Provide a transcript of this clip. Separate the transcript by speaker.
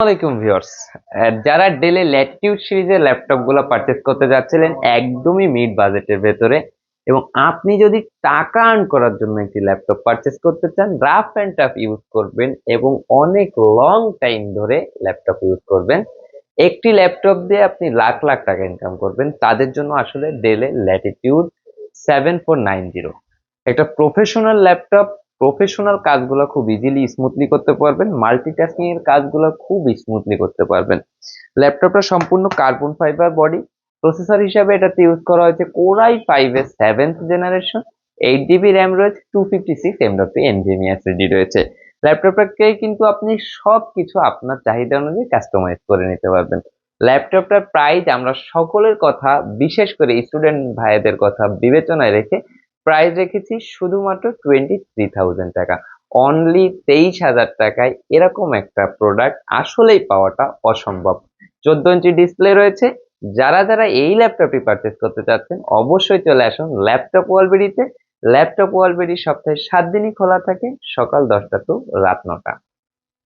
Speaker 1: আসসালামাইকুম ভিউয়ার্স, যারা ডেলে ল্যাটিটিউড সিরিজের ল্যাপটপ গুলো পারচেজ করতে যাচ্ছিলেন একদমই মিড বাজেটের ভেতরে, এবং আপনি যদি টাকা আর্ন করার জন্য একটি ল্যাপটপ পারচেজ করতে চান, রাফ অ্যান্ড টাফ ইউজ করবেন এবং অনেক লং টাইম ধরে ল্যাপটপ ইউজ করবেন, একটি ল্যাপটপ দিয়ে আপনি লাখ লাখ টাকা ইনকাম করবেন, তাদের জন্য আসলে ডেলে ল্যাটিটিউড 7490 একটা প্রফেশনাল ল্যাপটপ। প্রফেশনাল কাজগুলো খুব ইজিলি স্মুথলি করতে পারবেন, মাল্টিটাস্কিং এর কাজগুলো খুব স্মুথলি করতে পারবেন। ল্যাপটপটা সম্পূর্ণ কার্বন ফাইবার বডি। প্রসেসর হিসাবে এটাতে ইউজ করা হয়েছে কোরাই 5 এর 7th জেনারেশন। 8 জিবি র্যাম রয়েছে, 256 MW এনভিএমই এসএসডি রয়েছে। ল্যাপটপটাকে কিন্তু আপনি সবকিছু আপনার চাহিদা অনুযায়ী কাস্টমাইজ করে নিতে পারবেন। ল্যাপটপটার প্রাইস আমরা সকলের কথা, বিশেষ করে স্টুডেন্ট ভাইদের কথা বিবেচনায় রেখে প্রাইস রেখেছি শুধুমাত্র 23,000 টাকা। অনলি 23,000 টাকায় এরকম একটা প্রোডাক্ট আসলেই পাওয়াটা অসম্ভব। 14 ইঞ্চি ডিসপ্লে রয়েছে। যারা যারা এই ল্যাপটপটি পারচেস করতে চাচ্ছেন অবশ্যই চলে আসুন ল্যাপটপ ওয়ালবেরিতে। ল্যাপটপ ওয়ালবেরি সপ্তাহে 7 দিনই খোলা থাকে, সকাল 10টা to রাত 9টা।